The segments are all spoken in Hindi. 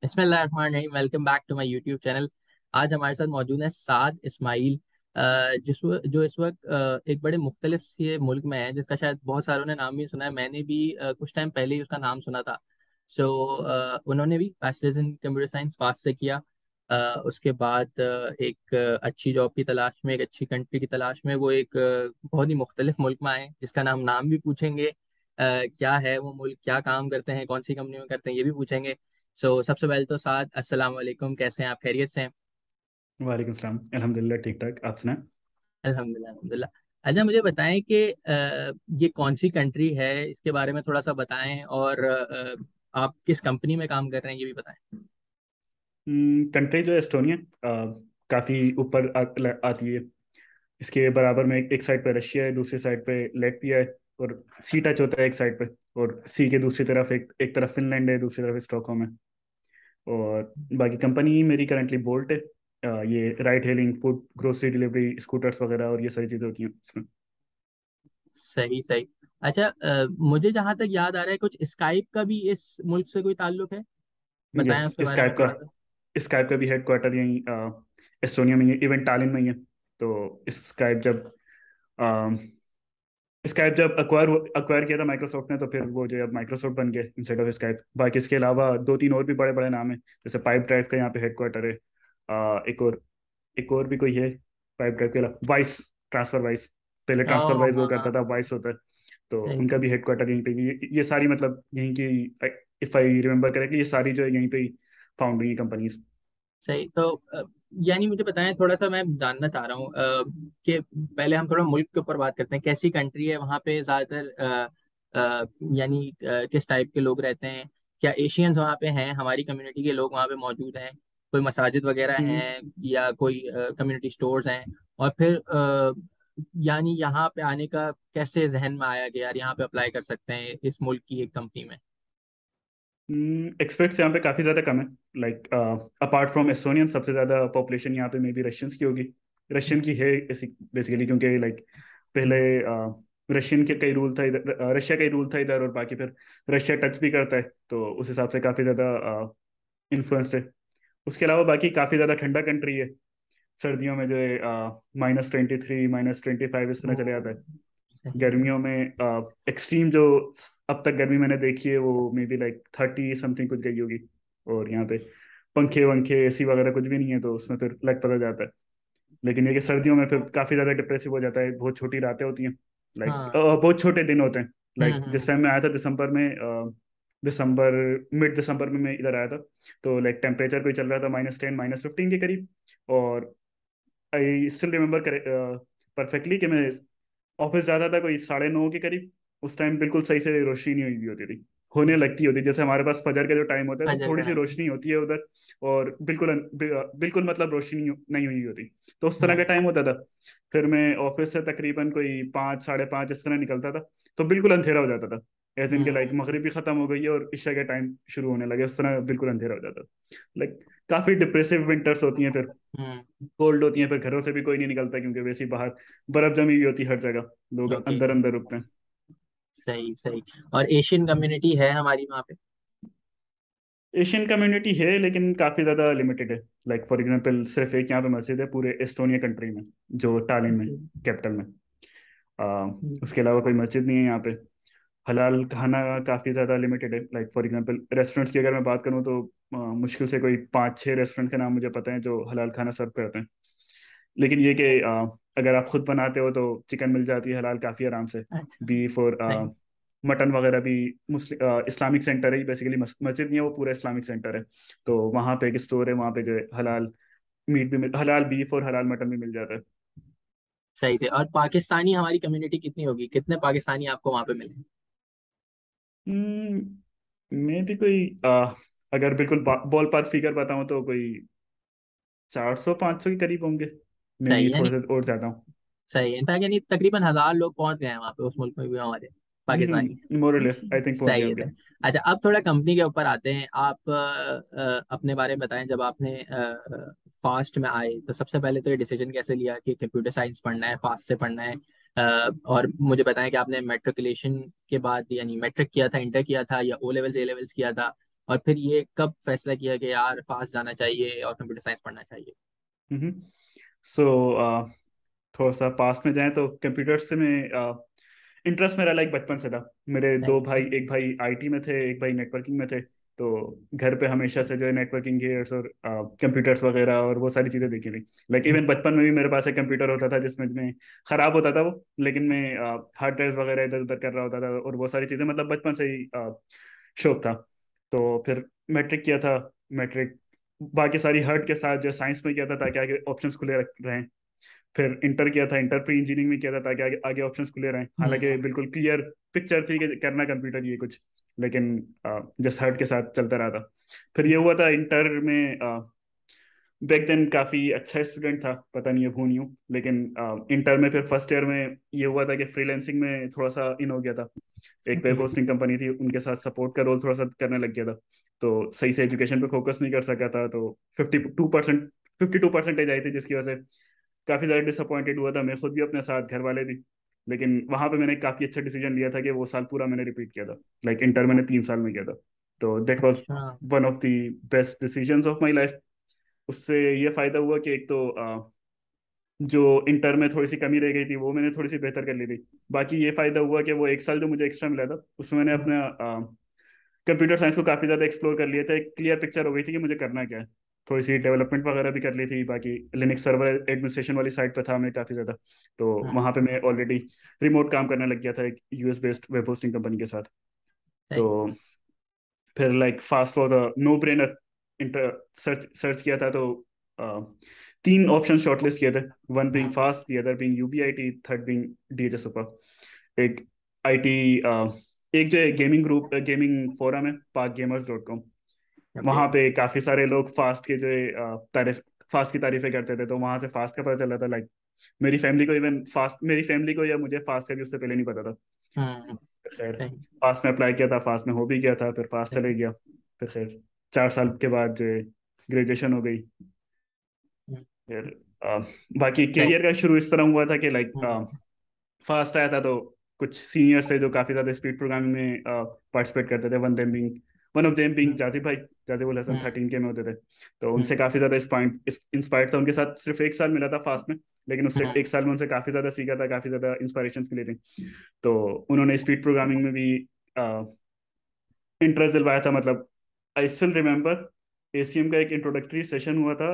बिस्मिल्लाहिर्रहमानिर्रहीम। Welcome back to my YouTube channel. आज हमारे साथ मौजूद है साद इस्माइल, जो इस वक्त एक बड़े मुख्तलिफ से मुल्क में है, जिसका शायद बहुत सारों ने नाम भी सुना है। मैंने भी कुछ टाइम पहले ही उसका नाम सुना था। सो उन्होंने भी बैचलर्स इन कंप्यूटर साइंस पास से किया। उसके बाद एक अच्छी जॉब की तलाश में, एक अच्छी कंट्री की तलाश में वो एक बहुत ही मुख्तलिफ मुल्क में आए, जिसका नाम भी पूछेंगे। क्या है वो मुल्क, क्या काम करते हैं, कौन सी कंपनी में करते हैं, ये भी पूछेंगे। सबसे पहले तो साद, अस्सलाम वालेकुम, कैसे हैं आप? खैरियत से हैं? वालेकुम सलाम। अल्हम्दुलिल्लाह ठीक ठाक। आप सुनाएं। अल्हम्दुलिल्लाह अल्हम्दुलिल्लाह। अच्छा, मुझे बताएं कि ये कौन सी कंट्री है, इसके बारे में थोड़ा सा बताएं। और आप किस कंपनी में काम कर रहे हैं, ये भी बताएं। कंट्री जो है एस्टोनिया, काफ़ी ऊपर आती है। इसके बराबर में एक साइड पे रशिया है, दूसरी साइड पे लेटविया है। और सी टच होता है एक साइड पे। और सी के दूसरी तरफ एक तरफ फिनलैंड है, दूसरी तरफ स्टॉकहोम है। और बाकी कंपनी मेरी करंटली बोल्ट है। ये ride hailing, food grocery delivery, scooters वगैरह और ये सारी चीज़ें होती हैं उसमें। सही सही। अच्छा, मुझे जहां तक याद आ रहा है, कुछ स्काइप का भी इस मुल्क से कोई ताल्लुक है? बताएं यस, उसके बारे में थोड़ा सा। स्काइप का भी हेडक्वार्टर यहीं एस्टोनिया में ही है, इवन टालिन में ही है। तो स्काइप जब अक्वायर किया था माइक्रोसॉफ्ट ने, तो फिर वो जो है अब माइक्रोसॉफ्ट बन गया इंस्टेड ऑफ स्काइप। बाकी इसके अलावा दो तीन और भी बड़े बड़े नाम है, जैसे पाइप ड्राइव का यहाँ पे हेडक्वार्टर है। एक और भी कोई है पाइप ड्राइव के अलावा, वाइस, ट्रांसफर वाइस। पहले ट्रांसफर ओह वाइस वो हाँ करता हाँ। था, वाइस होता है। तो सही उनका सही भी हेडक्वार्टर यहीं पे ही है। ये सारी मतलब यहीं की, इफ आई रिमेम्बर करेक्टली, ये सारी जो है यहीं पे ही फाउंड हुई कंपनीज। सही। तो यानी मुझे बताएं, थोड़ा सा मैं जानना चाह रहा हूँ कि पहले हम थोड़ा मुल्क के ऊपर बात करते हैं। कैसी कंट्री है वहाँ पे? ज़्यादातर यानी किस टाइप के लोग रहते हैं? क्या एशियंस वहाँ पे हैं, हमारी कम्युनिटी के लोग वहाँ पे मौजूद हैं? कोई मसाजिद वगैरह हैं या कोई कम्युनिटी स्टोर्स हैं? और फिर यानी यहाँ पे आने का कैसे जहन में आया कि यार यहाँ पे अप्लाई कर सकते हैं इस मुल्क की एक कंपनी में? एक्सपेक्ट्स यहाँ पे काफ़ी ज़्यादा कम है। लाइक अपार्ट फ्रॉम एस्टोनियन, सबसे ज़्यादा पॉपुलेशन यहाँ पे मे बी रशियंस की होगी। रशियन की है बेसिकली, क्योंकि लाइक पहले रशियन के कई रूल था इधर, रशिया का ही रूल था इधर, और बाकी फिर रशिया टच भी करता है, तो उस हिसाब से काफ़ी ज़्यादा इन्फ्लुएंस है। उसके अलावा बाकी काफ़ी ज़्यादा ठंडा कंट्री है। सर्दियों में जो है -23, -25 इस तरह चले जाता है। ओह, सही सही। गर्मियों में एक्सट्रीम जो अब तक गर्मी मैंने देखी है, वो मे बी लाइक 30 समथिंग कुछ गई होगी। और यहाँ पे पंखे वंखे एसी वगैरह कुछ भी नहीं है, तो उसमें फिर लग पता जाता है। लेकिन ये कि सर्दियों में फिर काफ़ी ज़्यादा डिप्रेसिव हो जाता है। बहुत छोटी रातें होती हैं, लाइक हाँ। बहुत छोटे दिन होते हैं। लाइक जिस हम्म। टाइम मैं आया था दिसंबर में, दिसंबर, मिड दिसंबर में मैं इधर आया था, तो लाइक टेम्परेचर कोई चल रहा था -10 -15 के करीब। और आई स्टिल रिमेम्बर परफेक्टली कि मैं ऑफिस जाता था कोई 9:30 के करीब। उस टाइम बिल्कुल सही से रोशनी नहीं हुई हुई होती थी। होने लगती होती, जैसे हमारे पास फजर का जो टाइम होता है तो फजर थोड़ी सी का। रोशनी होती है उधर। और बिल्कुल मतलब रोशनी नहीं हुई होती। तो उस तरह का हम्म। टाइम होता था। फिर मैं ऑफिस से तकरीबन कोई 5 5:30 इस तरह निकलता था, तो बिल्कुल अंधेरा हो जाता था। ऐसे इनके लाइक हम्म। मगरिब भी खत्म हो गई है और इशा का टाइम शुरू होने लगे, उस तरह बिल्कुल अंधेरा हो जाता था। लाइक काफी डिप्रेसिव विंटर्स होती हैं फिर। हम्म। कोल्ड होती हैं, फिर घरों से भी कोई नहीं निकलता, क्योंकि वैसे ही बाहर बर्फ जमी हुई होती है हर जगह। लोग ओके। अंदर अंदर रुकते हैं। सही सही। और एशियन कम्युनिटी है हमारी वहाँ पे? एशियन कम्युनिटी है, लेकिन काफ़ी ज़्यादा लिमिटेड है। लाइक फॉर एग्जांपल सिर्फ एक यहाँ पे मस्जिद है पूरे एस्टोनिया कंट्री में, जो टालिन में, ओके। कैपिटल में। उसके अलावा कोई मस्जिद नहीं है यहाँ पे। हलाल खाना काफ़ी ज़्यादा लिमिटेड है। लाइक फॉर एग्जांपल रेस्टोरेंट्स की अगर मैं बात करूँ, तो मुश्किल से कोई 5 6 रेस्टोरेंट के नाम मुझे पता है जो हलाल खाना सर्व करते हैं। लेकिन ये कि अगर आप खुद बनाते हो तो चिकन मिल जाती है हलाल काफ़ी आराम से। अच्छा। बीफ और सही। मटन वगैरह भी। मुस्लिम इस्लामिक सेंटर है बेसिकली, मस्जिद नहीं है वो, पूरा इस्लामिक सेंटर है। तो वहाँ पे एक स्टोर है, वहाँ पे जो है हलाल मीट भी हलाल बीफ और हलाल मटन भी मिल जाता है। सही से। और पाकिस्तानी हमारी कम्युनिटी कितनी होगी, कितने पाकिस्तानी आपको वहाँ पे मिले? मैं भी कोई अगर बिल्कुल बॉल पार्क फिगर बताऊँ तो कोई 400 500 के करीब होंगे। मे सही भी यानी। थोड़े से और ज्यादा। सही है, इनफैक्ट यानी तकरीबन 1,000 लोग पहुंच गए हैं वहाँ पे, उस मुल्क में भी हमारे पाकिस्तानी। मोर और लेस आई थिंक पहुंच गए सही है होंगे। सही। अच्छा, अब थोड़ा कंपनी के ऊपर आते हैं। आप अपने बारे में बताएं। जब आपने फास्ट में आए तो सबसे पहले तो ये डिसीजन कैसे लिया कि कंप्यूटर साइंस पढ़ना है, फास्ट से पढ़ना है? और मुझे बताएं कि आपने मेट्रिकुलेशन के बाद यानी मैट्रिक किया था, इंटर किया था, या ओ लेवल्स ए लेवल्स किया था? और फिर ये कब फैसला किया कि यार फास्ट जाना चाहिए और कंप्यूटर साइंस पढ़ना चाहिए? हम्म। सो थोड़ा सा पास्ट में जाएं तो कंप्यूटर से मैं इंटरेस्ट मेरा लाइक बचपन से था। मेरे दो सही भाई, एक भाई आईटी में थे, एक भाई नेटवर्किंग में थे। तो घर पे हमेशा से जो है नेटवर्किंग गियर्स और कंप्यूटर्स वगैरह और वो सारी चीज़ें देखी थी। लाइक है। इवन बचपन में भी मेरे पास एक कंप्यूटर होता था जिसमें मैं ख़राब होता था वो, लेकिन मैं हार्ड ड्राइव वगैरह इधर उधर कर रहा होता था और वो सारी चीज़ें मतलब बचपन से ही शौक था। तो फिर मैट्रिक किया था। मैट्रिक बाकी सारी हर्ट के साथ जो साइंस में किया था ताकि आगे ऑप्शंस खुले रहें। फिर इंटर किया था, इंटर प्री इंजीनियरिंग में किया था ताकि आगे आगे ऑप्शंस खुले रहें। हालांकि हम्म। बिल्कुल क्लियर पिक्चर थी कि करना कंप्यूटर ये कुछ, लेकिन जस्ट हर्ट के साथ चलता रहा था। फिर ये हुआ था इंटर में, बैक देन काफ़ी अच्छा स्टूडेंट था, पता नहीं अब हूँ नहीं हूँ, लेकिन इंटर में फिर फर्स्ट ईयर में ये हुआ था कि फ्रीलैंसिंग में थोड़ा सा इन हो गया था। एक वेब हम्म। होस्टिंग कंपनी थी, उनके साथ सपोर्ट का रोल थोड़ा सा करने लग गया था। तो सही से एजुकेशन पे फोकस नहीं कर सका था। तो 52%, 52% आई थी, जिसकी वजह से काफ़ी ज़्यादा डिसअपॉइंटेड हुआ था मैं खुद भी, अपने साथ घर वाले भी। लेकिन वहां पे मैंने काफ़ी अच्छा डिसीजन लिया था कि वो साल पूरा मैंने रिपीट किया था। लाइक इंटर मैंने 3 साल में किया था। तो दैट वाज अच्छा। One of the best decisions of my life. उससे ये फायदा हुआ कि एक तो जो इंटर में थोड़ी सी कमी रह गई थी वो मैंने थोड़ी सी बेहतर कर ली थी। बाकी ये फायदा हुआ कि वो एक साल जो मुझे एक्स्ट्रा मिला था उसमें मैंने अपना कंप्यूटर साइंस को काफ़ी ज़्यादा एक्सप्लोर कर लिया था। एक क्लियर पिक्चर हो गई थी कि मुझे करना क्या है। थोड़ी सी डेवलपमेंट वगैरह भी कर ली थी। बाकी लिनक्स सर्वर एडमिनिस्ट्रेशन वाली साइड पे था मैं काफ़ी ज़्यादा। तो हाँ। वहाँ पे मैं ऑलरेडी रिमोट काम करने लग गया था एक US based web hosting company के साथ। तो सही। फिर like fast was a no brainer. Inter search search किया था तो अ, 3 ऑप्शन शॉर्टलिस्ट किए थे। वन बीइंग हाँ। Fast, the other being UBIT, third being DHS super. एक आईटी, एक जो है गेमिंग ग्रुप, गेमिंग फोरम है parkgamers.com। ओके। वहाँ पे काफी सारे लोग फास्ट के जो है तारीफ फास्ट की तारीफें करते थे। तो वहां से फास्ट का पता चला था। लाइक मेरी फैमिली को या मुझे फास्ट का भी उससे पहले नहीं पता था। हम्म। खैर, सही। फास्ट में अप्लाई किया था, फास्ट में हो भी गया था, फिर फास्ट सही। चले गया। फिर खैर 4 साल के बाद जो है ग्रेजुएशन हो गई। हम्म। फिर बाकी सही। करियर का शुरू इस तरह हुआ था कि लाइक हम्म। फास्ट आया था तो कुछ सीनियर्स थे जो काफी ज्यादा स्पीड प्रोग्रामिंग में पार्टिसिपेट करते थे। वन ऑफ देम बीइंग हम्म। जाजिब भाई। जाजिब उल हसन हम्म। 13 के में होते थे। तो हम्म। उनसे काफी ज्यादा इंस्पायर्ड था। उनके साथ सिर्फ एक साल मिला था फास्ट में, लेकिन उससे हम्म। एक साल में उनसे काफी ज्यादा सीखा था, काफी ज्यादा इंस्पायरेशन मिली थी। तो उन्होंने स्पीड प्रोग्रामिंग में भी इंटरेस्ट दिलवाया था। मतलब आई स्टिल रिमेम्बर एसीएम का एक इंट्रोडक्टरी सेशन हुआ था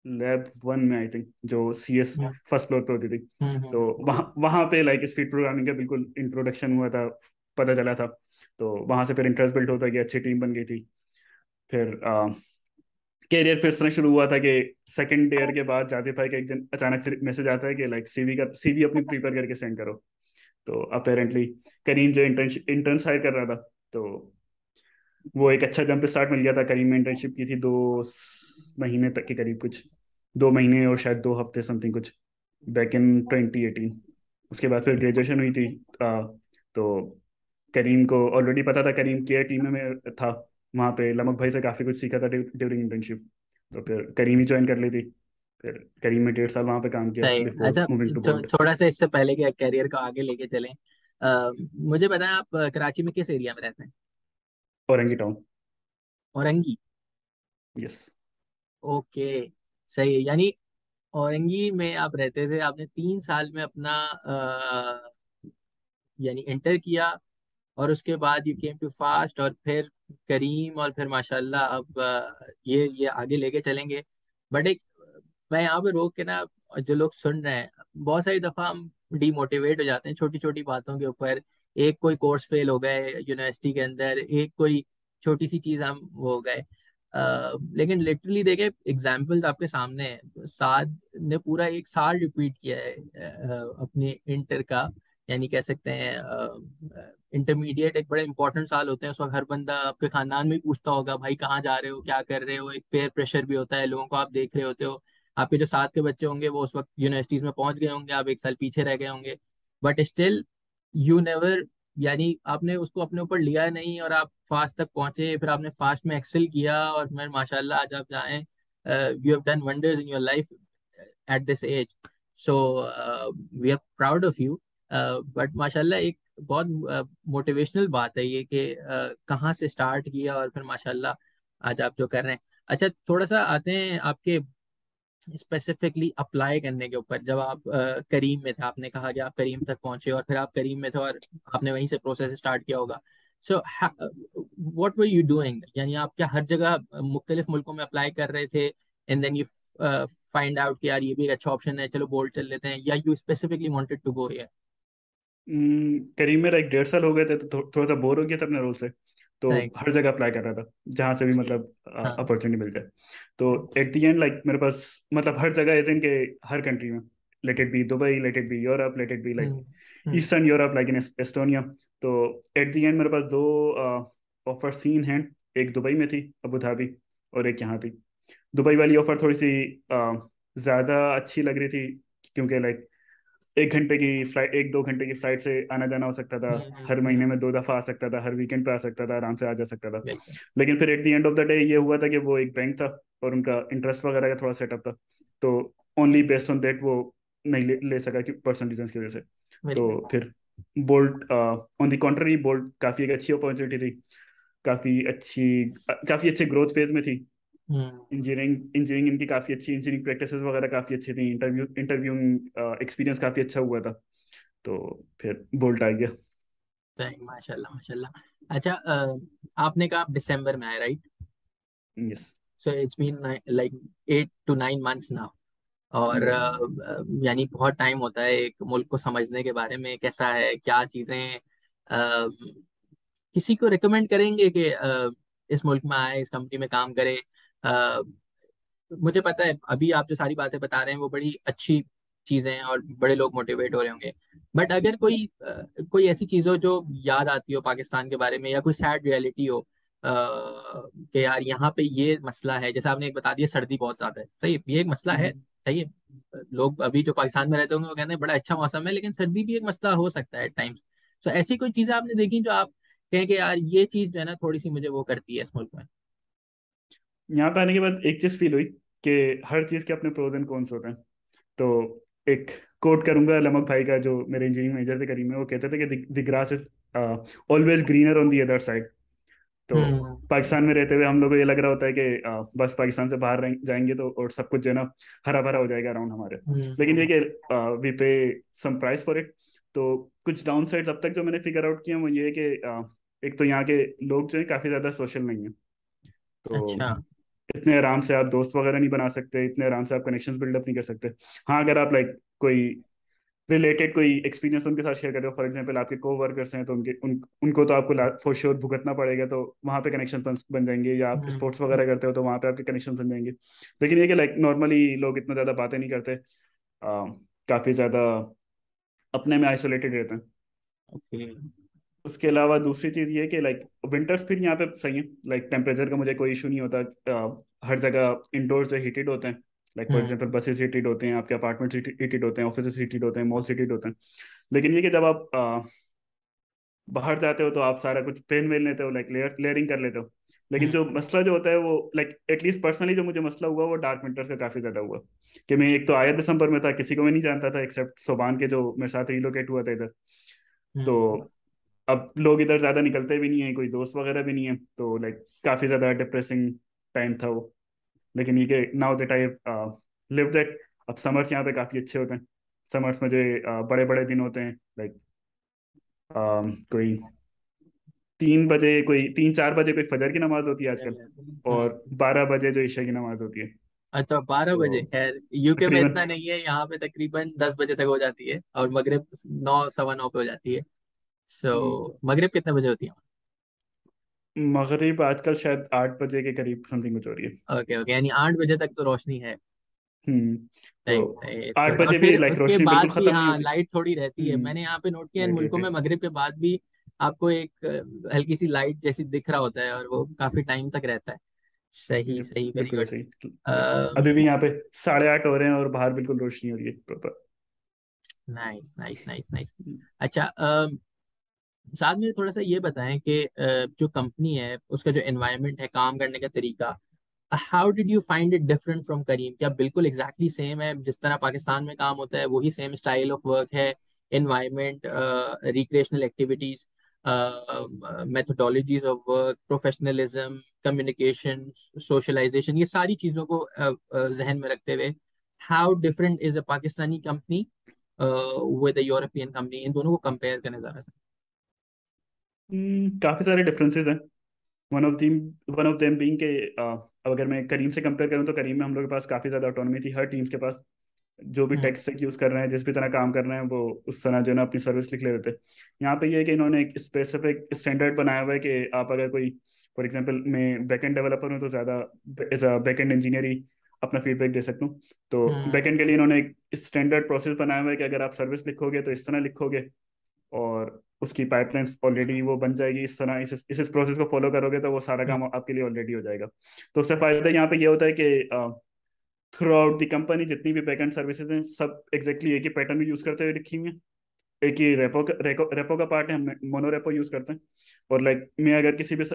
लैब 1 में, आई थिंक, जो सीएस हम्म। फर्स्ट फ्लोर पे होती थी। तो हम्म। वहाँ वहाँ पे लाइक स्पीड प्रोग्रामिंग का बिल्कुल इंट्रोडक्शन हुआ था, पता चला था। तो वहाँ से फिर इंटरेस्ट बिल्ड होता गया, अच्छी टीम बन गई थी। फिर कैरियर फिर इस तरह शुरू हुआ था कि सेकंड ईयर के बाद जाते भाई का एक दिन अचानक से मैसेज आता है कि लाइक सीवी अपनी प्रिपेयर करके सेंड करो। तो अपेरेंटली करीम जो इंटर्न हायर कर रहा था, तो वो एक अच्छा जंप स्टार्ट मिल गया था। करीम में इंटर्नशिप की थी 2 महीने तक के करीब, कुछ 2 महीने और शायद 2 हफ्ते समथिंग कुछ, बैक इन 2018। उसके बाद फिर ग्रेजुएशन हुई थी। तो करीम को ऑलरेडी पता था, करीम केयर टीम में मैं था। वहाँ पे लमक भाई से काफ़ी कुछ सीखा था ड्यूरिंग इंटर्नशिप। तो फिर करीम ही ज्वाइन कर ली थी। फिर करीम में 1.5 साल वहाँ पे काम किया सही। बिफोर अच्छा, मूविंग टू बोल्ट। थोड़ा सा इससे पहले कि कैरियर को आगे लेके चलें, मुझे बताएं आप कराची में किस एरिया में रहते हैं? Orangi town. Orangi. Yes. Okay. सही है। यानी औरंगी में आप रहते थे, आपने 3 साल में अपना यानी इंटर किया, और उसके बाद यू केम टू फास्ट, और फिर करीम, और फिर माशाल्लाह अब ये आगे लेके चलेंगे। बट एक, मैं यहाँ पे रोक के ना, जो लोग सुन रहे हैं, बहुत सारी दफा हम डीमोटिवेट हो जाते हैं छोटी छोटी बातों के ऊपर। एक कोई कोर्स फेल हो गए यूनिवर्सिटी के अंदर, एक कोई छोटी सी चीज हम वो हो गए। लेकिन लिटरली देखे, एग्जाम्पल्स आपके सामने है। साद ने पूरा 1 साल रिपीट किया है अपने इंटर का, यानी कह सकते हैं इंटरमीडिएट एक बड़े इंपॉर्टेंट साल होते हैं। उस वक्त हर बंदा आपके खानदान में भी पूछता होगा, भाई कहाँ जा रहे हो, क्या कर रहे हो, एक पेयर प्रेशर भी होता है, लोगों को आप देख रहे होते हो। आपके जो साथ के बच्चे होंगे वो उस वक्त यूनिवर्सिटीज में पहुंच गए होंगे, आप 1 साल पीछे रह गए होंगे। बट स्टिल यू नेवर, यानी आपने उसको अपने ऊपर लिया नहीं, और आप फास्ट तक पहुंचे, फिर आपने फास्ट में एक्सेल किया, और मैं माशाल्लाह आज आप जाएं, you have done wonders in your life at this age. So we are proud of you. But माशाल्लाह एक बहुत मोटिवेशनल बात है ये कि कहाँ से स्टार्ट किया और फिर माशाल्लाह आज आप जो कर रहे हैं। अच्छा, थोड़ा सा आते हैं आपके स्पेसिफिकली अप्लाई करने के ऊपर। जब आप करीम में थे, आपने कहा कि आप करीम तक पहुंचे और फिर आप करीम में थे और आपने वहीं से प्रोसेस स्टार्ट किया होगा। So what were you doing, यानी आप क्या हर जगह मुख्तलिफ मुल्कों में अप्लाई कर रहे थे and then you find out कि यार ये भी एक अच्छा ऑप्शन है, चलो बोल्ट चल लेते हैं, या you specifically wanted to go here? करीब मेरा 1.5 साल हो गए थे, तो थोड़ा सा बोर हो गया था अपने रोल से। तो राइट। हर जगह अप्लाई कर रहा था जहाँ से भी मतलब हाँ। अपॉर्चुनिटी मिल जाए। तो एट द एंड लाइक मेरे पास मतलब हर जगह एज इन के हर कंट्री में, let it be Dubai, let it be Europe, let it be like hmm. Hmm. Eastern Europe like in Estonia. तो एट द एंड मेरे पास दो ऑफर सीन हैं। एक दुबई में थी, अबू धाबी, और एक यहाँ थी। दुबई वाली ऑफर थोड़ी सी ज़्यादा अच्छी लग रही थी, क्योंकि लाइक 1 घंटे की फ्लाइट, 1-2 घंटे की फ्लाइट से आना जाना हो सकता था। हर महीने में 2 दफ़ा आ सकता था, हर वीकेंड पे आ सकता था, आराम से आ जा सकता था। बिल्कुल। लेकिन फिर eight the end of the day ये हुआ था कि वो एक बैंक था और उनका इंटरेस्ट वगैरह का थोड़ा सेटअप था। तो ओनली बेस्ड ऑन दैट वो नहीं ले सका कि पर्सनल रीजंस की वजह से। बिल्कुल। तो फिर bolt on the contrary, bolt काफ़ी एक अच्छी अपॉर्चुनिटी थी। काफ़ी अच्छे ग्रोथ फेज में थी। हम्म। इंजीनियरिंग इनकी काफ़ी अच्छी, इंजीनियरिंग प्रैक्टिसेस वगैरह काफ़ी अच्छी थी। इंटरव्यूइंग एक्सपीरियंस काफ़ी अच्छा हुआ था। तो फिर बोल्ट आ गया। सही, माशाल्लाह माशाल्लाह। अच्छा, आपने कहा आप दिसंबर में आए, right? Yes. So it's been like 8 to 9 months now. और यानी बहुत टाइम होता है एक मुल्क को समझने के बारे में, कैसा है क्या चीज़ें। किसी को रिकमेंड करेंगे कि इस मुल्क में आए, इस कंपनी में काम करे? अ, मुझे पता है अभी आप जो सारी बातें बता रहे हैं वो बड़ी अच्छी चीजें हैं और बड़े लोग मोटिवेट हो रहे होंगे। बट अगर कोई ऐसी चीज हो जो याद आती हो पाकिस्तान के बारे में, या कोई सैड रियलिटी हो कि यार यहाँ पे ये मसला है, जैसे आपने एक बता दिया सर्दी बहुत ज्यादा है, सही है, ये एक मसला है, सही है। लोग अभी जो पाकिस्तान में रहते होंगे वो कहते हैं बड़ा अच्छा मौसम है, लेकिन सर्दी भी एक मसला हो सकता है एट टाइम्स। तो ऐसी कोई चीजें आपने देखी जो आप कहें कि यार ये चीज जो है ना थोड़ी सी मुझे वो करती है इस मुल्क में? यहाँ पे आने के बाद एक चीज़ फील हुई कि हर चीज़ के अपने प्रोज एंड कॉन्स होते हैं। तो एक कोट करूंगा लमक भाई का, जो मेरे इंजीनियरिंग मेजर थे करीब में। वो कहते थे कि the grass is always greener on the other side. तो हम्म। पाकिस्तान में रहते हुए हम लोग को ये लग रहा होता है कि बस पाकिस्तान से बाहर जाएंगे तो और सब कुछ जो है ना हरा भरा हो जाएगा अराउंड हमारे। लेकिन ये हम्म। कि वी पे सम प्राइस फॉर इट। तो कुछ डाउन साइड्स अब तक जो मैंने फिगर आउट किया वो ये है कि एक तो यहाँ के लोग जो है काफ़ी ज़्यादा सोशल नहीं है। तो अच्छा। इतने आराम से आप दोस्त वगैरह नहीं बना सकते, इतने आराम से आप कनेक्शंस बिल्डअप नहीं कर सकते। हाँ, अगर आप लाइक कोई रिलेटेड कोई एक्सपीरियंस उनके साथ शेयर कर रहे हो, फॉर एग्जांपल आपके को वर्कर्स हैं, तो उनको तो आपको फॉर श्योर भुगतना पड़ेगा, तो वहाँ पे कनेक्शन बन जाएंगे। या आप हम्म। स्पोर्ट्स वगैरह करते हो तो वहाँ पे आपके कनेक्शन बन जाएंगे। लेकिन ये कि लाइक नॉर्मली लोग इतना ज़्यादा बातें नहीं करते, काफ़ी ज़्यादा अपने में आइसोलेटेड रहते हैं। ओके। उसके अलावा दूसरी चीज़ ये है कि लाइक विंटर्स फिर यहाँ पे सही है। लाइक टेम्परेचर का मुझे कोई इशू नहीं होता। हर जगह इंडोर्स जो हीटेड होते हैं, like for example hmm. Buses heated होते हैं, आपके अपार्टमेंट्स हीटेड होते हैं, ऑफिस हीटेड होते हैं, मॉल्स हीटेड होते हैं। लेकिन ये कि जब आप बाहर जाते हो तो आप सारा कुछ पहन वेन लेते हो, लाइक लेयरिंग कर लेते हो। लेकिन जो हम्म। मसला जो होता है वो लाइक एटलीस्ट पर्सनली जो मुझे मसला हुआ वो डार्क विंटर्स का काफ़ी ज़्यादा हुआ। कि मैं एक तो आया दिसंबर में था, किसी को मैं नहीं जानता था एक्सेप्ट सोबान के जो मेरे साथ रिलोकेट हुआ था इधर। तो हम्म। अब लोग इधर ज़्यादा निकलते भी नहीं है, कोई दोस्त वगैरह भी नहीं है, तो लाइक काफ़ी ज़्यादा डिप्रेसिंग टाइम था वो। लेकिन ये कि now that I live that, अब समर्स यहाँ पे काफ़ी अच्छे होते हैं। समर्स में जो बड़े बड़े दिन होते हैं, लाइक कोई 3 बजे, कोई 3-4 बजे कोई फजर की नमाज होती है आजकल, और हम्म। 12 बजे जो ईशा की नमाज होती है। अच्छा, 12 बजे? तो खैर यूके में तकरीबन इतना नहीं है, यहाँ पे तकरीबन 10 बजे तक हो जाती है और मगरिब 9, 9:15 पे हो जाती है। सो मगरिब कितने बजे होती है? मगरिब आजकल शायद 8 बजे के करीब समथिंग कुछ हो रही है। ओके ओके, यानी 8 बजे तक तो रोशनी है। हम्म। तो सही सही, इट्स आठ गुड। और बजे भी फिर लाइक उसके रोशनी बिल्कुल बाद भी खत्म नहीं हाँ होती। लाइट थोड़ी रहती है, मैंने यहाँ पे नोट किया इन राइट राइट मुल्कों में राइट। मगरिब के बाद भी आपको एक हल्की सी लाइट जैसी दिख रहा होता है और वो काफी टाइम तक रहता है। सही सही, वेरी बिल्कुल गुड। सही। लाइक अभी भी यहाँ पे 8:30 हो रहे हैं और बाहर बिल्कुल रोशनी हो रही है proper. Nice nice nice nice. अच्छा, साथ में थोड़ा सा ये बताएं कि जो कंपनी है उसका जो एनवायरनमेंट है, काम करने का तरीका, how did you find it different from Careem? क्या बिल्कुल एग्जैक्टली सेम है जिस तरह पाकिस्तान में काम होता है, वही सेम स्टाइल ऑफ वर्क है, environment, recreational activities, methodologies of work, professionalism, communication, socialization, ये सारी चीज़ों को जहन में रखते हुए how different is a Pakistani company with a European company, इन दोनों को कंपेयर करने जा रहा है। काफ़ी सारे डिफरेंसेस हैं। वन ऑफ देम बीइंग के अब अगर मैं करीम से कंपेयर करूँ तो करीम में हम लोग के पास काफ़ी ज़्यादा ऑटोनॉमी थी, हर टीम्स के पास जो भी हम्म। टेक स्टैक यूज़ कर रहे हैं, जिस भी तरह काम कर रहे हैं, वो उस तरह जो है ना अपनी सर्विस लिख ले रहे थे। यहाँ पे ये है कि इन्होंने एक स्पेसिफिक स्टैंडर्ड बनाया हुआ है कि आप अगर कोई, फॉर एग्जांपल मैं बैकएंड डेवलपर हूँ तो ज़्यादा एज अ बैकएंड इंजीनियर ही अपना फीडबैक दे सकता हूँ। तो हम्म। बैकएंड के लिए इन्होंने एक स्टैंडर्ड प्रोसेस बनाया हुआ है कि अगर आप सर्विस लिखोगे तो इस तरह लिखोगे, और उसकी पाइपलाइंस ऑलरेडी वो बन जाएगी इस तरह, इस प्रोसेस को फॉलो करोगे तो वो सारा हम्म। काम आपके लिए ऑलरेडी हो जाएगा। तो उससे फायदा यहाँ पे ये होता है कि थ्रू आउट द कंपनी जितनी भी बैकएंड सर्विसेज हैं सब एग्जैक्टली एक ही पैटर्न यूज करते हुए लिखी हुई हैं। एक ही रेपो का पार्ट है, हम मोनो रेपो यूज करते हैं। और लाइक मैं अगर किसी भी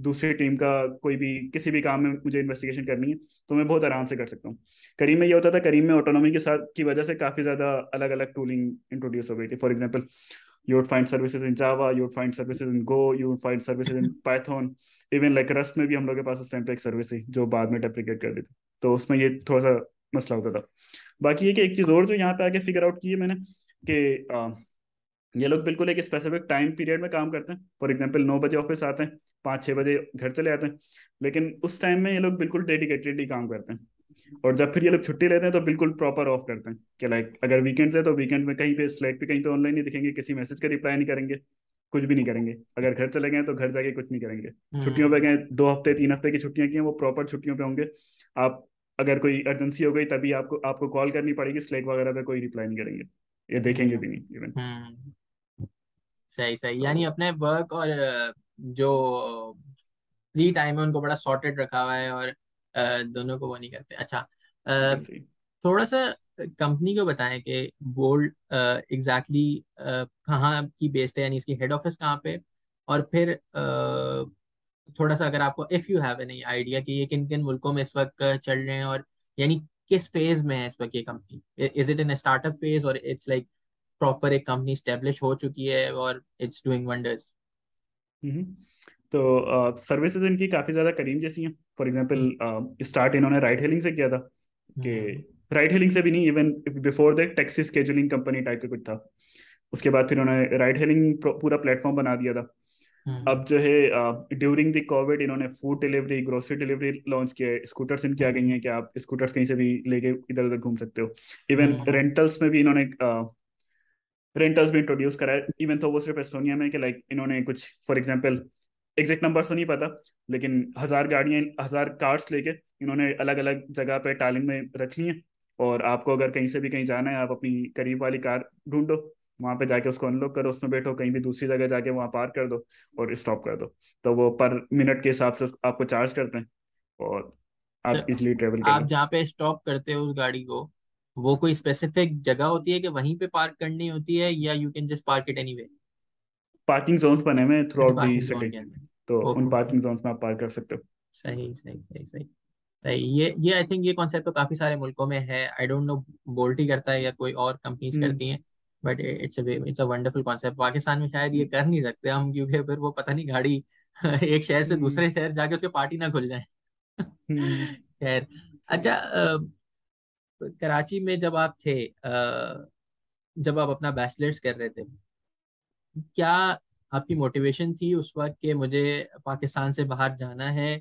दूसरी टीम का कोई भी किसी भी काम में मुझे इन्वेस्टिगेशन करनी है तो मैं बहुत आराम से कर सकता हूँ। करीम में ये होता था, करीम में ऑटोनॉमी के साथ की वजह से काफी ज्यादा अलग अलग टूलिंग इंट्रोड्यूस हो गई थी। For example, you would find services in Java, you would find services in Go, you would find services in Python, even like rust में भी हम लोग के पास उस टाइम पे एक सर्विस थी जो बाद में डेप्रिकेट कर दी थी। तो उसमें ये थोड़ा सा मसला होता था। बाकी ये कि एक चीज़ और जो यहाँ पे आके फिगर आउट की है मैंने कि ये लोग बिल्कुल एक स्पेसिफिक टाइम पीरियड में काम करते हैं। फॉर एग्जाम्पल 9 बजे ऑफिस आते हैं, 5-6 बजे घर चले आते हैं, लेकिन उस टाइम में ये लोग बिल्कुल डेडिकेटेडली काम करते हैं। और जब फिर ये लोग छुट्टी लेते हैं तो बिल्कुल प्रॉपर ऑफ करते हैं कि लाइक अगर वीकेंड्स है तो वीकेंड में कहीं पे स्लैक पे कहीं पे ऑनलाइन नहीं दिखेंगे, किसी मैसेज का रिप्लाई नहीं करेंगे, कुछ भी नहीं करेंगे। अगर घर चले गए तो घर जाके कुछ नहीं करेंगे। छुट्टियों पे हम्म। गए, 2 हफ्ते 3 हफ्ते की छुट्टियां की हैं, वो प्रॉपर छुट्टियों पे होंगे। आप अगर कोई अर्जेंसी हो गई तभी आपको आपको कॉल करनी पड़ेगी, स्लैक वगैरह पे कोई रिप्लाई नहीं करेंगे, ये देखेंगे भी नहीं इवन। हम्म। सही सही, यानी तो अपने वर्क और जो फ्री टाइम है उनको बड़ा सॉर्टेड रखा हुआ है, और दोनों को वो नहीं करते। अच्छा, वैसे ही। थोड़ा सा कंपनी को बताएं कि बोल्ट एग्जैक्टली कहाँ की बेस्ड है, यानी इसकी हेड ऑफिस कहाँ पे, और फिर थोड़ा सा अगर आपको if you have any idea कि ये किन किन मुल्कों में इस वक्त चल रहे हैं, और यानी किस फेज में है इस वक्त ये company, is it in startup phase और इट्स लाइक प्रॉपर एक कंपनी स्टेब्लिश हो चुकी है और इट्स डूइंग वंडर्स। हम्म। तो सर्विसेज इनकी काफ़ी ज़्यादा करीम जैसी हैं। फॉर एग्जांपल स्टार्ट इन्होंने राइड हेलिंग से किया था, कि हम्म। राइड हेलिंग से भी नहीं, even before that taxi scheduling company type का कुछ था। उसके बाद फिर उन्होंने राइड हेलिंग पूरा प्लेटफॉर्म बना दिया था। हम्म। अब जो है ड्यूरिंग द कोविड इन्होंने food delivery, grocery delivery launch किया है। स्कूटर्स इनकी आ गई हम्म। हैं कि आप स्कूटर्स कहीं से भी लेके इधर उधर घूम सकते हो। इवन हम्म। रेंटल्स में भी इन्होंने रेंटल्स भी इंट्रोड्यूस करा है, इवन तो वो सिर्फ एस्टोनिया में, कि लाइक इन्होंने कुछ, फॉर एग्जांपल एग्जैक्ट नंबर तो नहीं पता, लेकिन 1000 गाड़ियां, 1000 कार्स लेके इन्होंने अलग अलग जगह पे टालिंग में रख ली हैं। और आपको अगर कहीं से भी कहीं जाना है, आप अपनी करीब वाली कार ढूंढो, वहां पे जाके उसको अनलॉक करो, उसमें बैठो, कहीं भी दूसरी जगह जाके वहां पार्क कर दो और स्टॉप कर दो। तो वो पर मिनट के हिसाब से आपको चार्ज करते हैं और So, आप इजिली ट्रेवल कर आप लो। जहाँ पे स्टॉप करते हो उस गाड़ी को, वो कोई स्पेसिफिक जगह होती है कि वहीं पे पार्क करनी होती है, या you can just park it anyway? Parking zones बने हुए हैं थ्रू अच्छा, out the parking city, zone के अंदर। तो उन ओके ओके। पार्किंग जोन्स में आप पार्क कर सकते हो। सही सही सही सही सही। ये आई थिंक ये कॉन्सेप्ट तो काफी सारे मुल्कों में है। आई डोंट नो बोल्ट ही करता है या कोई और कंपनीज हम्म। करती हैं, but it's a wonderful concept. Pakistan में शायद ये कर नहीं सकते हम, क्योंकि फिर वो पता नहीं गाड़ी एक शहर से हम्म। दूसरे शहर जाके उसके पार्टी ना खुल जाए। हम्म। खैर। सही। अच्छा, कराची में जब आप थे, जब आप अपना बैचलर्स कर रहे थे, क्या आपकी मोटिवेशन थी उस वक्त कि मुझे पाकिस्तान से बाहर जाना है?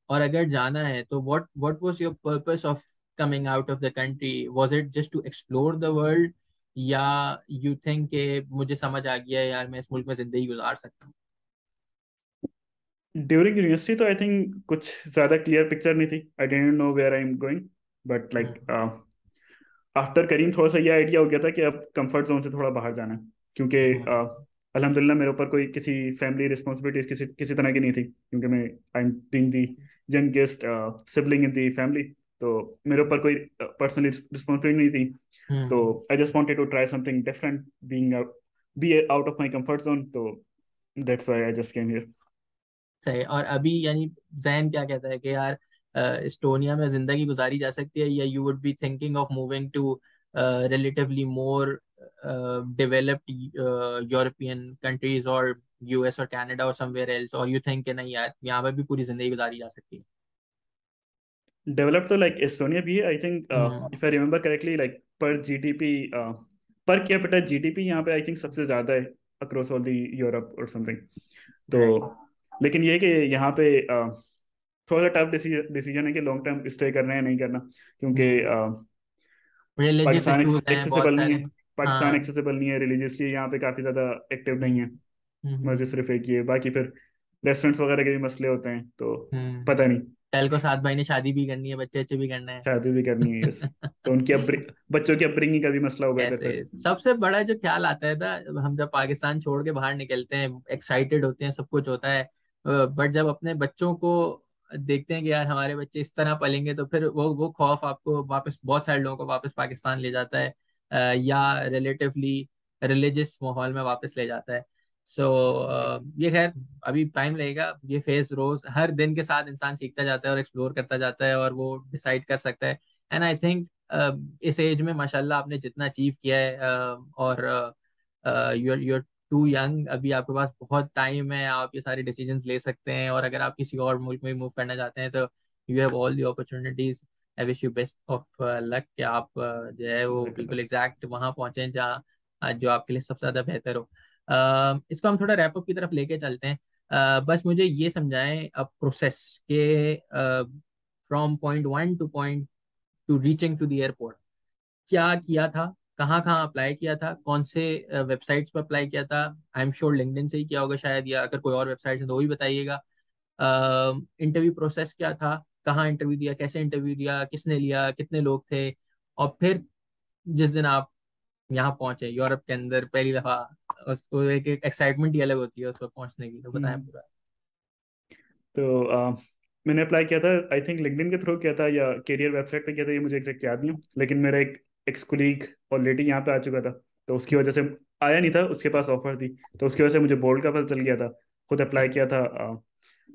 और अगर जाना है तो what was your purpose of coming out of the country? Was it just to explore the world, या यू थिंक कि मुझे समझ आ गया यार मैं इस मुल्क में जिंदगी गुजार सकता हूँ? ड्यूरिंग यूनिवर्सिटी तो आई थिंक कुछ ज़्यादा क्लियर पिक्चर नहीं थी, I don't know where I am going. But like hmm. After Careem थोड़ा सा ये आइडिया हो गया था कि अब कंफर्ट जोन से थोड़ा बाहर जाना है, क्योंकि हम्म। अल्हम्दुलिल्लाह मेरे ऊपर कोई किसी फैमिली रिस्पॉन्सिबिलिटीज किसी किसी तरह की नहीं थी, क्योंकि मैं I am being the youngest sibling in the family. तो मेरे ऊपर कोई पर्सनली रिस्पॉन्सिबिलिटी नहीं थी। तो hmm. I just wanted to try something different, being be out of my comfort zone. तो that's why I just came here. सही। और अभी यानी जैन क्या कहता है कि यार एस्टोनिया में जिंदगी गुजारी जा सकती है, या you would be thinking of moving to relatively more developed European countries और यूएस और कनाडा और समवेयर एल्स, और यू थिंक कि नहीं यार यहाँ पे भी पूरी जिंदगी गुजारी जा सकती है? डेवलप तो लाइक एस्टोनिया भी है I think, hmm. If I remember correctly, like पर जीडीपी, पर कैपिटा जीडीपी यहाँ पे आई थिंक सबसे ज्यादा है अक्रॉस ऑल दी यूरोप और समथिंग। तो राइट। लेकिन ये है कि यहाँ पे थोड़ा सा टफ डिसीजन है कि लॉन्ग टर्म स्टे करना है या नहीं करना, क्योंकि हम्म। रिलीजियस पाकिस्तान इश्यूज हैं बहुत एक्सेसिबल नहीं सारे। है। पाकिस्तान हाँ। एक्सेसिबल नहीं है रिलीजियसली, यहाँ पे काफी ज्यादा एक्टिव नहीं हम्म। है। हम्म। मस्जिद सिर्फ एक ही है, बाकी फिर रेस्टोरेंट्स वगैरह के भी मसले होते हैं, तो हम्म। पता नहीं। कल को सात भाई ने शादी भी करनी है, बच्चे बच्चे भी करने हैं। शादी भी करनी है, यस। तो उनकी बच्चों की अपब्रिंगिंग का भी मसला होगा इधर कैसे फिर। सबसे बड़ा जो ख्याल आता है था, हम जब पाकिस्तान छोड़ के बाहर निकलते हैं एक्साइटेड होते हैं, सब कुछ होता है, बट जब अपने बच्चों को देखते हैं कि यार हमारे बच्चे इस तरह पलेंगे, तो फिर वो खौफ आपको वापस, बहुत सारे लोगों को वापस पाकिस्तान ले जाता है, या रिलेटिवली रिलीजियस माहौल में वापस ले जाता है। सो ये खैर अभी टाइम लगेगा, ये फेज रोज हर दिन के साथ इंसान सीखता जाता है और एक्सप्लोर करता जाता है और वो डिसाइड कर सकता है। एंड आई थिंक इस एज में माशाल्लाह आपने जितना अचीव किया है, और यूर टू यंग, अभी आपके पास बहुत टाइम है, आप ये सारे डिसीजंस ले सकते हैं, और अगर आप किसी और मुल्क में मूव करना चाहते हैं तो you have all the opportunities. I wish you best of luck कि आप जो है वो जज़ाकल्लाह। बिल्कुल एग्जैक्ट वहाँ पहुंचे जहाँ जो आपके लिए सबसे ज़्यादा बेहतर हो। इसको हम थोड़ा रैपअप की तरफ लेके चलते हैं। बस मुझे ये समझाएं अब प्रोसेस के, from point one to point two reaching to the airport, क्या किया था, कहाँ कहाँ अप्लाई किया था, कौन से वेबसाइट्स पर अप्लाई किया था? आई एम श्योर लिंक्डइन से ही किया होगा शायद, या अगर कोई और वेबसाइट है तो वो भी बताइएगा। इंटरव्यू प्रोसेस क्या था, कहाँ इंटरव्यू दिया, कैसे इंटरव्यू दिया, किसने लिया, कितने लोग थे, और फिर जिस दिन आप यहाँ पहुंचे यूरोप के अंदर पहली दफा, उसको एक एक्साइटमेंट ही अलग होती है उस पर पहुंचने की, तो बताएं हम्म। पूरा। तो मैंने अप्लाई किया था, आई थिंक लिंक्डइन के थ्रू किया था या कैरियर वेबसाइट पे किया था, ये मुझे एग्जैक्ट याद नहीं है, लेकिन मेरा एक एक्स कुलीग ऑलरेडी यहाँ पे आ चुका था, तो उसकी वजह से आया नहीं था, उसके पास ऑफर थी, तो उसकी वजह से मुझे बोर्ड का पता चल गया था। खुद अप्लाई सही। किया था।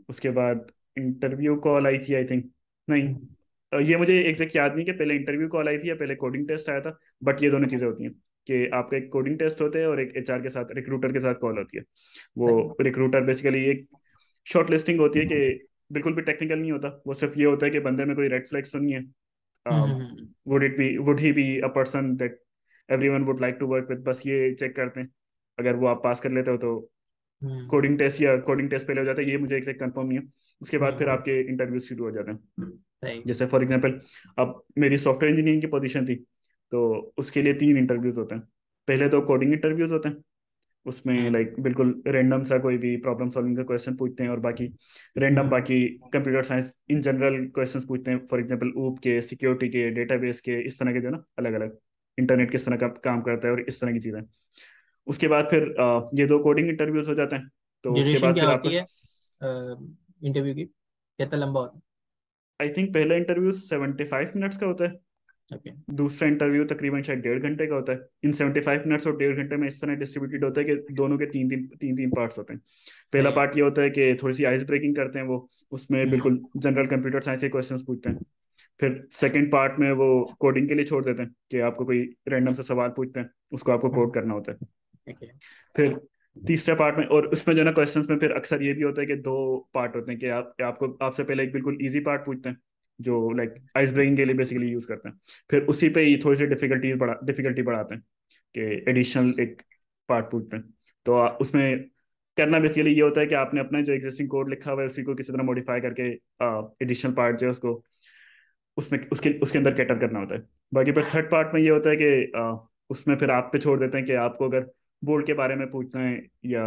उसके बाद इंटरव्यू कॉल आई थी आई थिंक, नहीं, हम्म। ये मुझे एग्जैक्ट याद नहीं कि पहले इंटरव्यू कॉल आई थी या पहले कोडिंग टेस्ट आया था, बट ये दोनों चीज़ें होती हैं कि आपका एक कोडिंग टेस्ट होता है और एक एचआर के साथ, रिक्रूटर के साथ कॉल होती है। सही। वो रिक्रूटर बेसिकली एक शॉर्ट लिस्टिंग होती है कि बिल्कुल भी टेक्निकल नहीं होता, वो सिर्फ ये होता है कि बंदे में कोई रेड फ्लैग सुनी है, hmm. Would he be a person that everyone would like to work with, बस ये चेक करते हैं। अगर वो आप पास कर लेते हो तो हम्म। कोडिंग टेस्ट या कोडिंग टेस्ट पहले हो जाता है, ये मुझे एग्जैक्ट कंफर्म नहीं है। उसके बाद फिर हम्म। आपके इंटरव्यू शुरू हो जाते हैं। सही। जैसे फॉर एग्जांपल, अब मेरी सॉफ्टवेयर इंजीनियरिंग की पोजीशन थी, तो उसके लिए 3 इंटरव्यूज होते हैं। पहले तो कोडिंग इंटरव्यूज होते हैं, उसमें हम्म। लाइक बिल्कुल रैंडम सा कोई भी प्रॉब्लम सॉल्विंग का क्वेश्चन पूछते हैं, और बाकी रैंडम, हम्म। बाकी computer science in general questions पूछते हैं, फॉर एग्जांपल ऊप के, सिक्योरिटी के, डेटाबेस के, इस तरह के जो ना अलग अलग, इंटरनेट किस तरह का काम करता है और इस तरह की चीज़ें। उसके बाद फिर ये 2 कोडिंग इंटरव्यूज हो जाते हैं, तो उसके ड्यूरेशन बाद क्या फिर होती आपका, है इंटरव्यू की, कितना लंबा होता आई थिंक पहला इंटरव्यू 75 मिनट्स का होता है। है? ओके। दूसरा इंटरव्यू तकरीबन शायद 1.5 घंटे का होता है। इन 75 मिनट्स और 1.5 घंटे में इस तरह डिस्ट्रीब्यूटेड होता है कि दोनों के तीन तीन पार्ट्स होते हैं। पहला सही। पार्ट ये होता है कि थोड़ी सी आइस ब्रेकिंग करते हैं वो, उसमें हम्म। बिल्कुल जनरल कंप्यूटर साइंस के क्वेश्चंस पूछते हैं। फिर सेकंड पार्ट में वो कोडिंग के लिए छोड़ देते हैं कि आपको कोई रैंडम सा सवाल पूछते हैं, उसको आपको कोड करना होता है। ओके। फिर तीसरे पार्ट में, और उसमें जो है ना क्वेश्चंस में फिर अक्सर ये भी होता है कि 2 पार्ट होते हैं कि आपको आपसे पहले एक बिल्कुल इजी पार्ट पूछते हैं जो लाइक आइस ब्रेकिंग के लिए बेसिकली यूज करते हैं, फिर उसी पे ही थोड़ी सी डिफिकल्टी बढ़ाते हैं कि एडिशनल एक पार्ट पूछते हैं। तो उसमें करना बेसिकली ये होता है कि आपने अपना जो एग्जिस्टिंग कोड लिखा हुआ है उसी को किसी तरह मॉडिफाई करके एडिशनल पार्ट जो है उसको उसमें उसके उसके अंदर कैटर करना होता है। बाकी फिर थर्ड पार्ट में ये होता है कि उसमें फिर आप पे छोड़ देते हैं कि आपको अगर बोर्ड के बारे में पूछना है या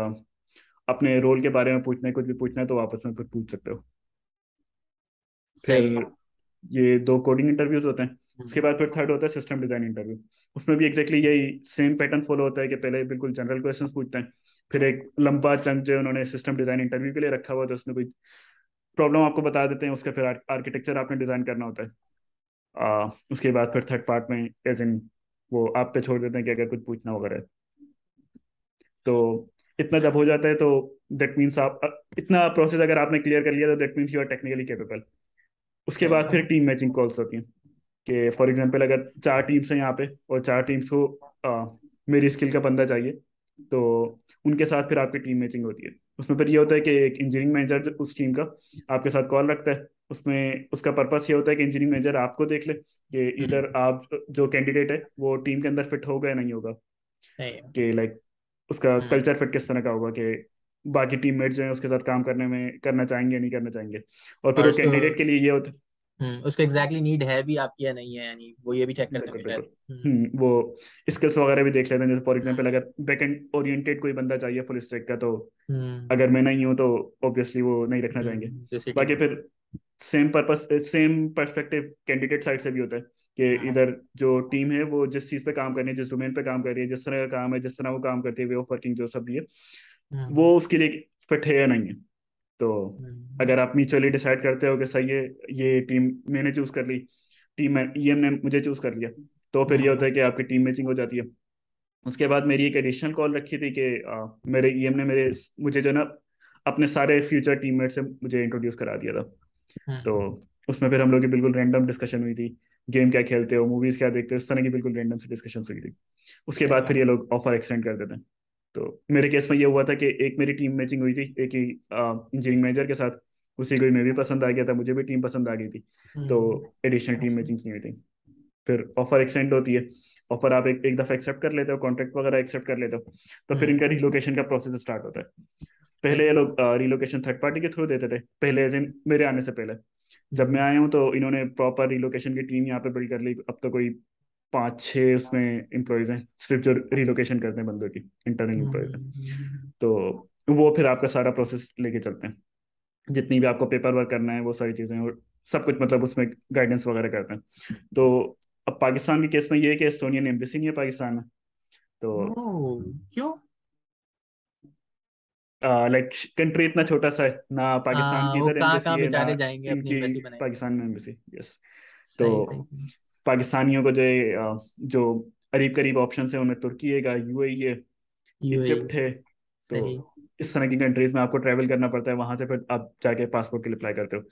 अपने रोल के बारे में पूछना है, कुछ भी पूछना है, तो आप उसमें फिर पूछ सकते हो। फिर सही है। ये 2 कोडिंग इंटरव्यूज होते हैं। उसके हम्म। बाद फिर थर्ड होता है सिस्टम डिजाइन इंटरव्यू। उसमें भी एग्जैक्टली यही सेम पैटर्न फॉलो होता है कि पहले बिल्कुल जनरल क्वेश्चंस पूछते हैं, फिर एक लंबा चंक जो है उन्होंने सिस्टम डिजाइन इंटरव्यू के लिए रखा हुआ है, तो उसमें कोई प्रॉब्लम आपको बता देते हैं, उसका फिर आर्किटेक्चर आपने डिजाइन करना होता है। उसके बाद फिर थर्ड पार्ट में एज इन वो आप पे छोड़ देते हैं कि अगर कुछ पूछना वगैरह है। तो इतना जब हो जाता है तो दैट मीन्स आप इतना प्रोसेस अगर आपने क्लियर कर लिया तो that means you are technically capable. उसके सही बाद है। फिर टीम मैचिंग कॉल्स होती हैं कि फॉर एग्जांपल अगर 4 टीम्स हैं यहाँ पे और 4 टीम्स को मेरी स्किल का बंदा चाहिए। तो उनके साथ फिर आपकी टीम मैचिंग होती है। उसमें फिर ये होता है कि एक इंजीनियरिंग मैनेजर उस टीम का आपके साथ कॉल रखता है। उसमें उसका पर्पस ये होता है कि इंजीनियरिंग मैनेजर आपको देख ले कि इधर हम्म। आप जो कैंडिडेट है वो टीम के अंदर फिट होगा या नहीं होगा, सही है। कि लाइक उसका हम्म। कल्चर फिट किस तरह का होगा, कि बाकी टीममेट्स जो हैं उसके साथ काम करने में करना चाहेंगे या नहीं करना चाहेंगे। और फिर और वो उसको कैंडिडेट के लिए ये होता है। उसको एग्जैक्टली नीड है भी आपकी या नहीं है, यानी वो ये भी चेक करते बिल्कुल होंगे शायद। बिल्कुल। वो स्किल्स वगैरह भी देख लेते हैं। जैसे फॉर एग्जांपल हम्म। अगर बैकएंड ओरिएंटेड कोई बंदा चाहिए फुल स्टैक का, तो हम्म। अगर मैं नहीं हूँ तो ऑब्वियसली वो नहीं रखना चाहेंगे। दूसरी टीम बाकी में। फिर सेम पर्सपेक्टिव कैंडिडेट साइड से भी होता है कि हम्म। इधर जो टीम है वो जिस चीज़ पे काम कर रही है, जिस डोमेन पे काम कर रही है, जिस तरह का काम है, जिस तरह वो काम करती है, वे ऑफ वर्किंग जो सब भी है, हम्म। वो उसके लिए फिट है या नहीं है। तो हम्म। अगर आप म्यूचुअली डिसाइड करते हो कि सही है, ये टीम मैंने चूज कर ली, टीम ईएम ने मुझे चूज कर लिया, तो फिर ये होता हम्म। है कि आपकी टीम मैचिंग हो जाती है। उसके बाद मेरी एक एडिशनल कॉल रखी थी कि मेरे ईएम ने मेरे मुझे जो है ना अपने सारे फ्यूचर टीममेट से मुझे इंट्रोड्यूस करा दिया था। तो हम्म। उसमें फिर हम लोग की बिल्कुल रैंडम डिस्कशन हुई थी, गेम क्या खेलते हो, मूवीज क्या देखते हो, इस तरह की बिल्कुल रैंडम सी डिस्कशन हुई थी। उसके बाद अच्छा। फिर ये लोग ऑफर एक्सटेंड कर देते हैं। तो मेरे केस में ये हुआ था कि एक मेरी टीम मैचिंग हुई थी एक ही इंजीनियरिंग मैनेजर के साथ, उसी को ही मैं भी पसंद आ गया था, मुझे भी टीम पसंद आ गई थी। तो हम्म। एडिशनल टीम मैचिंग नहीं हुई थी। फिर ऑफर एक्सटेंड होती है। ऑफर आप एक दफा एक्सेप्ट कर लेते हो, कॉन्ट्रैक्ट वगैरह एक्सेप्ट कर लेते हो, तो फिर हम्म। इनका रिलोकेशन का प्रोसेस स्टार्ट होता है। पहले सही। ये लोग रिलोकेशन थर्ड पार्टी के थ्रू देते थे, पहले एज इन मेरे आने से पहले। जब मैं हम्म। आया हूँ तो इन्होंने प्रॉपर रिलोकेशन की टीम यहाँ पे बिल्ड कर ली। अब तो कोई 5-6 उसमें एम्प्लॉयज हैं सिर्फ जो रिलोकेशन करते हैं बंदों की, इंटरनल एम्प्लॉयज हैं। तो वो फिर आपका सारा प्रोसेस लेके चलते हैं, जितनी भी आपको पेपर वर्क करना है वो सारी चीज़ें, और सब कुछ मतलब उसमें गाइडेंस वगैरह करते हैं। तो अब पाकिस्तान के केस में ये है कि एस्टोनियन एम्बेसी नहीं है पाकिस्तान में। तो ओह, क्यों? लाइक कंट्री इतना छोटा सा है ना, पाकिस्तान हाँ, की वो इधर कहाँ एम्बेसी कहाँ है ना बेचारे जाएंगे अपनी इनकी एम्बेसी बनाए। पाकिस्तान में एम्बेसी। यस। तो सही सही सही। पाकिस्तानियों को जो जो करीब करीब ऑप्शन है उनमें तुर्की है, यूएई है, यूएई। इजिप्ट है। तो सही। इस तरह की कंट्रीज में आपको ट्रैवल करना पड़ता है, वहां से फिर आप जाके पासपोर्ट के लिए अप्लाई करते हो।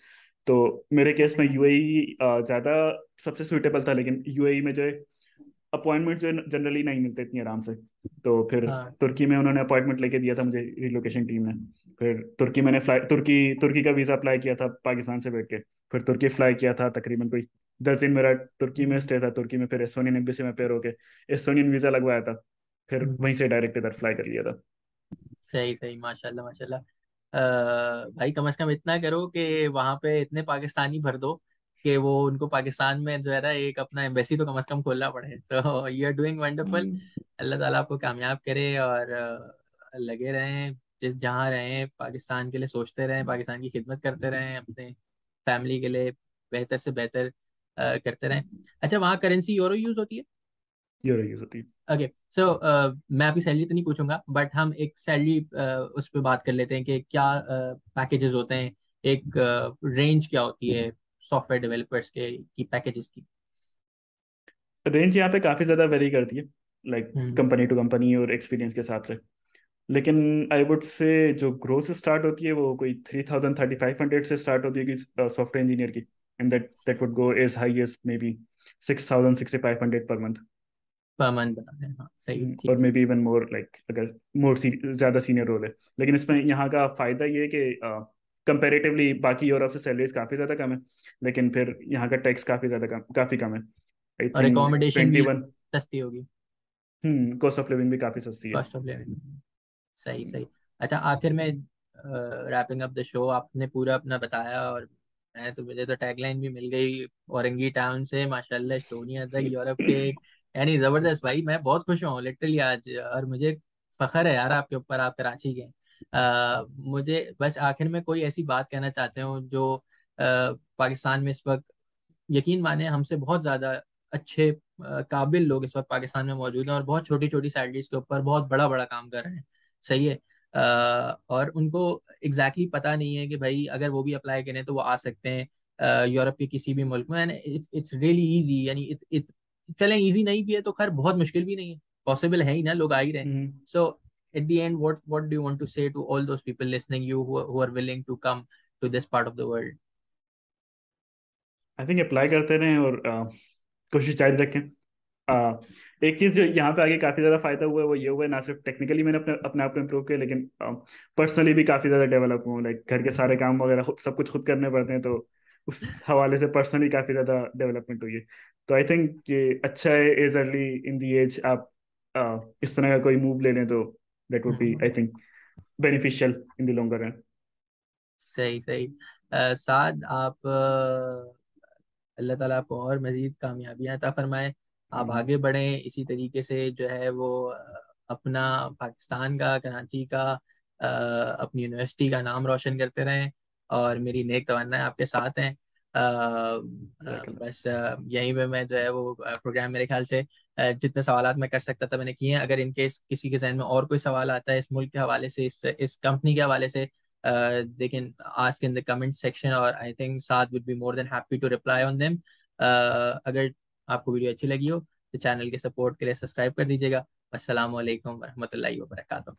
तो मेरे केस में यूएई ज़्यादा सबसे सूटेबल था, लेकिन यूएई में जो है अपॉइंटमेंट जो जनरली नहीं मिलते इतनी आराम से। तो फिर हाँ। तुर्की में उन्होंने अपॉइंटमेंट लेके दिया था मुझे, रिलोकेशन टीम ने। फिर तुर्की मैंने फ्लाई तुर्की तुर्की का वीज़ा अप्लाई किया था पाकिस्तान से बैठ के। फिर तुर्की फ्लाई किया था, तकरीबन कोई 10 दिन मेरा तुर्की में स्टे था। तुर्की में फिर एस्टोनियन एम्बेसी में पेयर होके एस्टोनियन वीज़ा लगवाया था। फिर हम्म। वहीं से डायरेक्ट इधर फ्लाई कर लिया था। सही सही, माशाल्लाह माशाल्लाह। भाई कम से कम इतना करो कि वहां पे इतने पाकिस्तानी भर दो कि वो उनको पाकिस्तान में जो है ना एक अपना एम्बेसी तो कम से कम खोलना पड़े। तो यू आर डूइंग वंडरफुल। हम्म। अल्लाह ताला आपको कामयाब करे, और लगे रहें, जिस जहाँ रहें पाकिस्तान के लिए सोचते रहें, पाकिस्तान की खिदमत करते रहें, अपने फैमिली के लिए बेहतर से बेहतर करते रहें। अच्छा, वहाँ करेंसी यूरो यूज होती है? ये रही होती है। ओके सो मैं आपकी सैलरी तो नहीं पूछूंगा, बट हम एक सैलरी उस पर बात कर लेते हैं कि क्या पैकेजेस होते हैं, एक रेंज क्या होती है सॉफ्टवेयर डेवलपर्स के की पैकेजेस की। रेंज यहाँ पे काफ़ी ज़्यादा वेरी करती है, like hmm. Company to company और एक्सपीरियंस के हिसाब से। लेकिन आई वुड से जो ग्रोथ स्टार्ट होती है वो कोई 3,000 3,500 से स्टार्ट होती है कि सॉफ्टवेयर इंजीनियर की। And that would go as high as maybe बी 6,000 6,500 पर मंथ। पर मंथ बता रहे हैं, हाँ सही, ठीक और मे ठीक। बी इवन मोर, लाइक अगर ज़्यादा सीनियर रोल है। लेकिन इसमें यहाँ का फ़ायदा ये है कि कंपेरेटिवली बाकी यूरोप से सैलरीज काफ़ी ज़्यादा कम है, लेकिन फिर यहाँ का टैक्स काफ़ी कम है। आई और थिंक एकोमोडेशन भी 21। सस्ती होगी। कॉस्ट ऑफ लिविंग भी काफ़ी सस्ती है। Cost of living. सही सही। अच्छा, आखिर में रैपिंग अप द शो, आपने पूरा अपना बताया, और मैं तो, मुझे तो टैगलाइन भी मिल गई औरंगी टाउन से माशाल्लाह एस्टोनिया तक, यूरोप के, यानी जबरदस्त भाई। मैं बहुत खुश हूँ लिटरली आज, और मुझे फख्र है यार आपके ऊपर, आप कराची के हैं। मुझे बस आखिर में कोई ऐसी बात कहना चाहते हो जो पाकिस्तान में इस वक्त, यकीन माने हमसे बहुत ज्यादा अच्छे काबिल लोग इस वक्त पाकिस्तान में मौजूद हैं, और बहुत छोटी छोटी सैलरीज के ऊपर बहुत बड़ा बड़ा काम कर रहे हैं। सही है। और उनको एग्जैक्टली पता नहीं है कि भाई अगर वो भी अप्लाई करें तो वो आ सकते हैं यूरोप के किसी भी मुल्क में। इट्स रियली इजी, यानी चलें इजी नहीं भी है तो खैर बहुत मुश्किल भी नहीं है, पॉसिबल है ही ना, लोग आ ही रहे हैं। Hmm. So at the end, what do you want to say to all those people listening you, who are willing to come to this part of the world? I think apply करते रहें और कोशिश जारी रखें। एक चीज जो यहाँ पे आगे काफी ज्यादा फायदा हुआ है वो ये हुआ है, ना सिर्फ टेक्निकली मैंने अपने अपने आप को इम्प्रूव किया, लेकिन पर्सनली भी काफी ज्यादा डेवलप हुआ, लाइक घर के सारे काम वगैरह सब कुछ खुद करने पड़ते हैं, तो उस हवाले से पर्सनली काफी ज्यादा डेवलपमेंट हुई है। तो आई थिंक ये अच्छा है as early in the age आप इस तरह का कोई मूव ले लें, तो that would be I think beneficial in the longer run. सही सही। साद आप अल्लाह ताला आपको और मजीद कामयाबियां अता फरमाए। आप आमीन। आगे बढ़ें इसी तरीके से जो है वो अपना पाकिस्तान का, कराची का, अपनी यूनिवर्सिटी का नाम रोशन करते रहें। और मेरी नेक तमन्ना आपके साथ हैं। जज़ाकल्लाह। बस यहीं पे मैं जो है वो प्रोग्राम मेरे ख्याल से जितने सवालात मैं कर सकता था मैंने किए हैं। अगर इनकेस किसी के जहन में और कोई सवाल आता है इस मुल्क के हवाले से, इस कंपनी के हवाले से, they can ask in the comment section और I think Saad would be more than happy to reply on them। अगर आपको वीडियो अच्छी लगी हो तो चैनल के सपोर्ट के लिए सब्सक्राइब कर दीजिएगा। अस्सलाम वालेकुम वरहमतुल्लाहि वबरकातुहू।